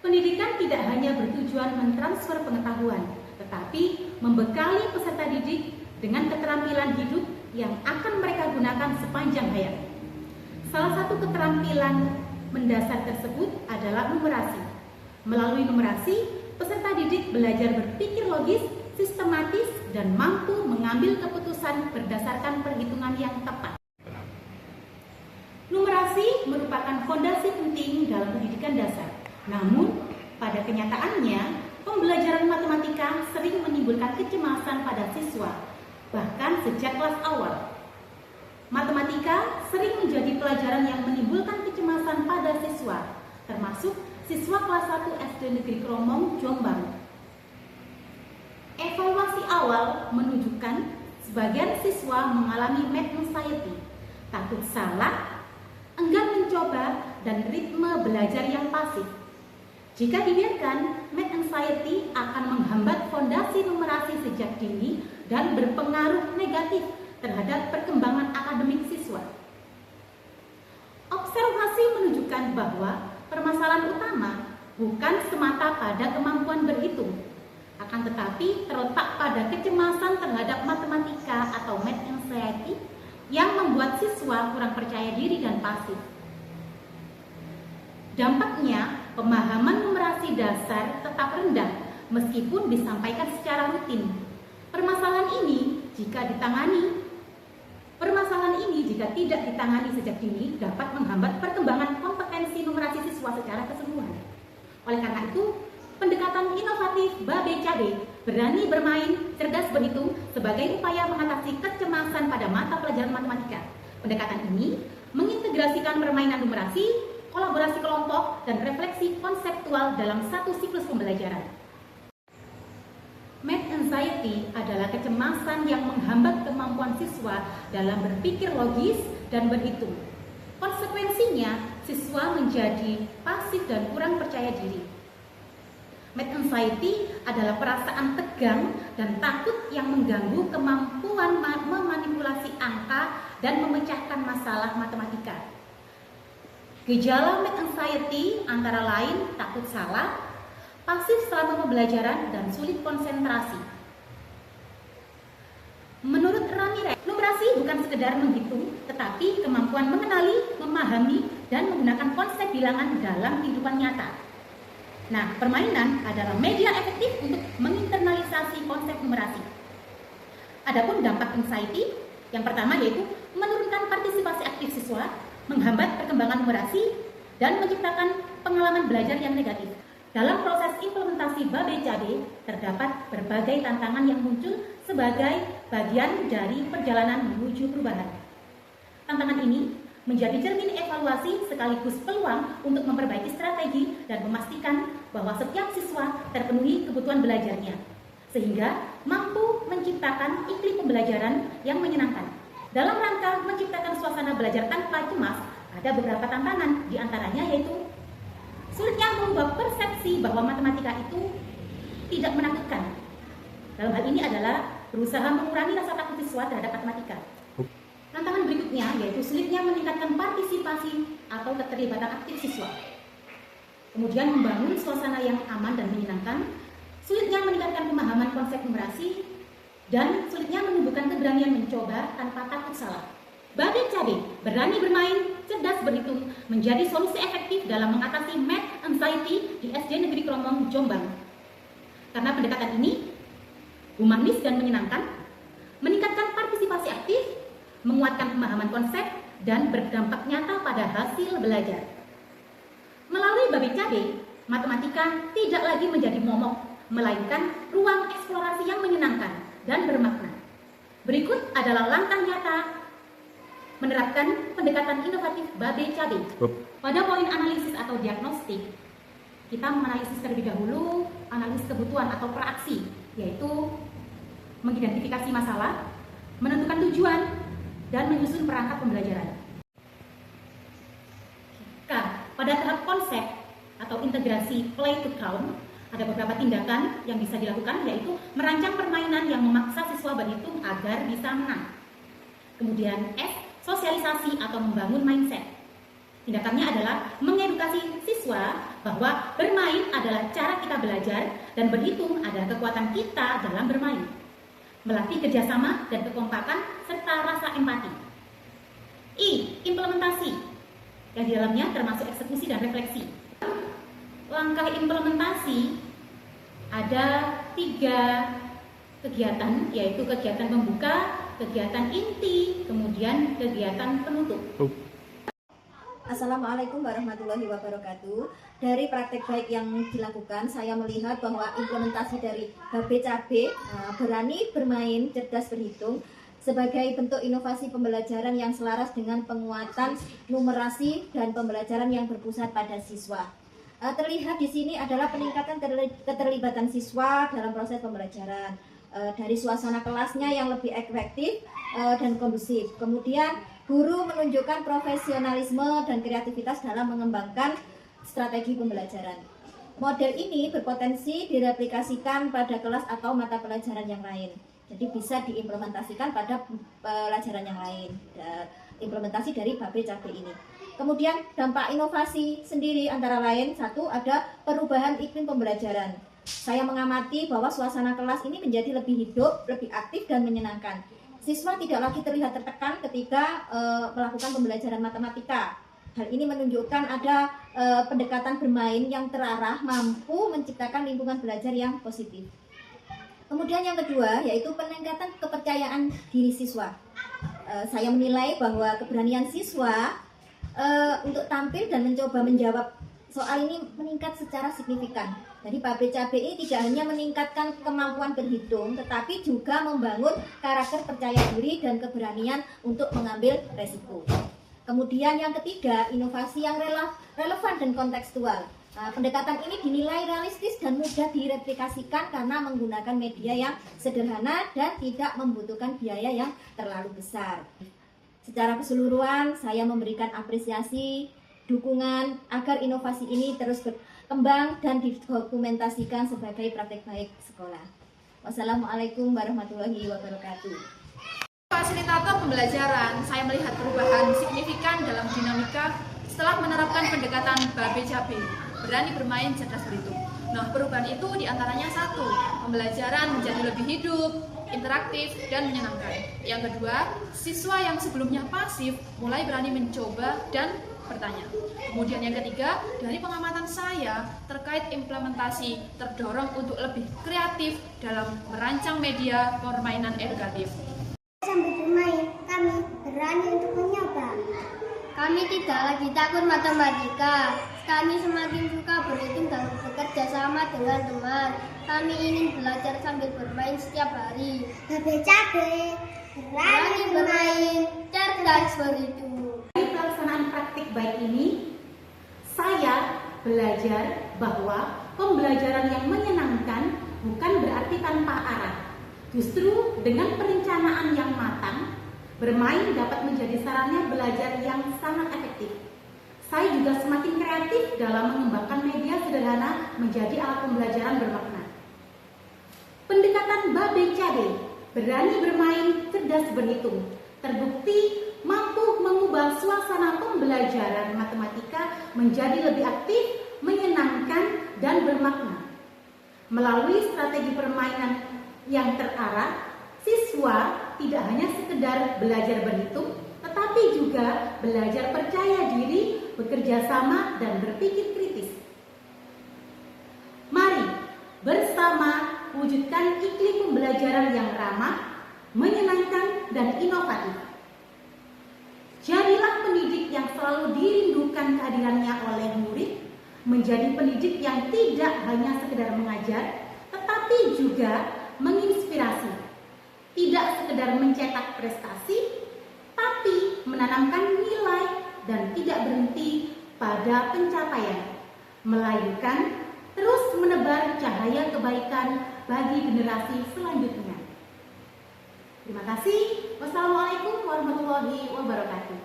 Pendidikan tidak hanya bertujuan mentransfer pengetahuan, tetapi membekali peserta didik dengan keterampilan hidup yang akan mereka gunakan sepanjang hayat. Salah satu keterampilan mendasar tersebut adalah numerasi. Melalui numerasi, peserta didik belajar berpikir logis, sistematis, dan mampu mengambil keputusan berdasarkan perhitungan yang tepat. Numerasi merupakan fondasi penting dalam pendidikan dasar. Namun, pada kenyataannya, pembelajaran matematika sering menimbulkan kecemasan pada siswa, bahkan sejak kelas awal. Matematika sering menjadi pelajaran yang menimbulkan kecemasan pada siswa, termasuk siswa kelas 1 SD Negeri Kromong, Jombang. Evaluasi awal menunjukkan sebagian siswa mengalami math anxiety, takut salah, enggan mencoba, dan ritme belajar yang pasif. Jika dibiarkan, math anxiety akan menghambat fondasi numerasi sejak dini dan berpengaruh negatif terhadap perkembangan akademik siswa. Observasi menunjukkan bahwa permasalahan utama bukan semata pada kemampuan berhitung, akan tetapi terletak pada kecemasan terhadap matematika atau math anxiety yang membuat siswa kurang percaya diri dan pasif. Dampaknya, pemahaman numerasi dasar tetap rendah meskipun disampaikan secara rutin. Permasalahan ini jika tidak ditangani sejak dini dapat menghambat perkembangan kompetensi numerasi siswa secara keseluruhan. Oleh karena itu, pendekatan inovatif Babe Cabe, berani bermain, cerdas berhitung sebagai upaya mengatasi kecemasan pada mata pelajaran matematika. Pendekatan ini mengintegrasikan permainan numerasi, kolaborasi kelompok, dan refleksi konseptual dalam satu siklus pembelajaran. Math anxiety adalah kecemasan yang menghambat kemampuan siswa dalam berpikir logis dan berhitung. Konsekuensinya, siswa menjadi pasif dan kurang percaya diri. Math anxiety adalah perasaan tegang dan takut yang mengganggu kemampuan memanipulasi angka dan memecahkan masalah matematika. Gejala math anxiety antara lain takut salah, pasif selama pembelajaran, dan sulit konsentrasi. Menurut Ramirez, numerasi bukan sekedar menghitung, tetapi kemampuan mengenali, memahami, dan menggunakan konsep bilangan dalam kehidupan nyata. Nah, permainan adalah media efektif untuk menginternalisasi konsep numerasi. Adapun dampak anxiety, yang pertama yaitu menurunkan partisipasi aktif siswa, menghambat perkembangan numerasi, dan menciptakan pengalaman belajar yang negatif. Dalam proses implementasi Babe Cabe, terdapat berbagai tantangan yang muncul sebagai bagian dari perjalanan menuju perubahan. Tantangan ini menjadi cermin evaluasi sekaligus peluang untuk memperbaiki strategi dan memastikan bahwa setiap siswa terpenuhi kebutuhan belajarnya, sehingga mampu menciptakan iklim pembelajaran yang menyenangkan. Dalam rangka menciptakan suasana belajar tanpa cemas, ada beberapa tantangan, diantaranya yaitu sulitnya mengubah persepsi bahwa matematika itu tidak menakutkan. Dalam hal ini adalah berusaha mengurangi rasa takut siswa terhadap matematika. Tantangan berikutnya yaitu sulitnya meningkatkan partisipasi atau keterlibatan aktif siswa. Kemudian membangun suasana yang aman dan menyenangkan, sulitnya meningkatkan pemahaman konsep numerasi, dan sulitnya menumbuhkan keberanian mencoba tanpa takut salah. Babe Cabe, berani bermain, cerdas berhitung, menjadi solusi efektif dalam mengatasi math anxiety di SD Negeri Kromong, Jombang. Karena pendekatan ini humanis dan menyenangkan, meningkatkan partisipasi aktif, menguatkan pemahaman konsep, dan berdampak nyata pada hasil belajar. Melalui Babe Cabe, matematika tidak lagi menjadi momok, melainkan ruang eksplorasi yang menyenangkan dan bermakna. Berikut adalah langkah nyata menerapkan pendekatan inovatif Babe Cabe. Pada poin analisis atau diagnostik, kita menganalisis terlebih dahulu analisis kebutuhan atau praksi, yaitu mengidentifikasi masalah, menentukan tujuan, dan menyusun perangkat pembelajaran. Pada tahap konsep atau integrasi play to count, ada beberapa tindakan yang bisa dilakukan, yaitu merancang permainan yang memaksa siswa berhitung agar bisa menang. Kemudian S, sosialisasi atau membangun mindset. Tindakannya adalah mengedukasi siswa bahwa bermain adalah cara kita belajar dan berhitung adalah kekuatan kita dalam bermain. Melatih kerjasama dan kekompakan serta rasa empati. I. Implementasi, yang di dalamnya termasuk eksekusi dan refleksi. Langkah implementasi ada 3 kegiatan, yaitu kegiatan pembuka, kegiatan inti, kemudian kegiatan penutup. Assalamualaikum warahmatullahi wabarakatuh. Dari praktek baik yang dilakukan, saya melihat bahwa implementasi dari BABE-CABE berani bermain, cerdas berhitung sebagai bentuk inovasi pembelajaran yang selaras dengan penguatan numerasi dan pembelajaran yang berpusat pada siswa. Terlihat di sini adalah peningkatan keterlibatan siswa dalam proses pembelajaran, dari suasana kelasnya yang lebih efektif dan kondusif. Kemudian guru menunjukkan profesionalisme dan kreativitas dalam mengembangkan strategi pembelajaran. Model ini berpotensi direplikasikan pada kelas atau mata pelajaran yang lain. Jadi bisa diimplementasikan pada pelajaran yang lain. Implementasi dari BABE-CABE ini. Kemudian dampak inovasi sendiri antara lain, 1, ada perubahan iklim pembelajaran. Saya mengamati bahwa suasana kelas ini menjadi lebih hidup, lebih aktif dan menyenangkan. Siswa tidak lagi terlihat tertekan ketika melakukan pembelajaran matematika. Hal ini menunjukkan ada pendekatan bermain yang terarah, mampu menciptakan lingkungan belajar yang positif. Kemudian yang kedua, yaitu peningkatan kepercayaan diri siswa. Saya menilai bahwa keberanian siswa untuk tampil dan mencoba menjawab soal ini meningkat secara signifikan. Jadi BABE-CABE ini tidak hanya meningkatkan kemampuan berhitung, tetapi juga membangun karakter percaya diri dan keberanian untuk mengambil resiko. Kemudian yang ketiga, inovasi yang relevan dan kontekstual. Pendekatan ini dinilai realistis dan mudah direplikasikan karena menggunakan media yang sederhana dan tidak membutuhkan biaya yang terlalu besar. Secara keseluruhan, saya memberikan apresiasi, dukungan agar inovasi ini terus berkembang dan didokumentasikan sebagai praktek baik sekolah. Wassalamualaikum warahmatullahi wabarakatuh. Fasilitator pembelajaran, saya melihat perubahan signifikan dalam dinamika setelah menerapkan pendekatan BABE-CABE, berani bermain, cerdas berhitung. Nah, perubahan itu diantaranya 1, pembelajaran menjadi lebih hidup, interaktif, dan menyenangkan. Yang kedua, siswa yang sebelumnya pasif mulai berani mencoba dan bertanya. Kemudian yang ketiga, dari pengamatan saya terkait implementasi terdorong untuk lebih kreatif dalam merancang media permainan edukatif. Sambil bermain, kami berani untuk mencoba. Kami tidak lagi takut matematika. Kami semakin suka berhitung dan bekerja sama dengan teman. Kami ingin belajar sambil bermain setiap hari. BABE-CABE, berani bermain, cerdas berhitung. Dari pelaksanaan praktik baik ini, saya belajar bahwa pembelajaran yang menyenangkan bukan berarti tanpa arah. Justru dengan perencanaan yang matang, bermain dapat menjadi sarana belajar yang sangat efektif. Saya juga semakin kreatif dalam mengembangkan media sederhana menjadi alat pembelajaran bermakna. Pendekatan BABE-CABE, berani bermain, cerdas berhitung, terbukti mampu mengubah suasana pembelajaran matematika menjadi lebih aktif, menyenangkan, dan bermakna. Melalui strategi permainan yang terarah, siswa tidak hanya sekedar belajar berhitung, tetapi juga belajar percaya diri, bekerja sama, dan berpikir kritis. Mari bersama wujudkan iklim pembelajaran yang ramah, menyenangkan, dan inovatif. Jadilah pendidik yang selalu dirindukan kehadirannya oleh murid, menjadi pendidik yang tidak hanya sekedar mengajar, tetapi juga menginspirasi. Tidak sekedar mencetak prestasi, tapi menanamkan nilai dan tidak berhenti pada pencapaian, melainkan terus menebar cahaya kebaikan bagi generasi selanjutnya. Terima kasih. Wassalamualaikum warahmatullahi wabarakatuh.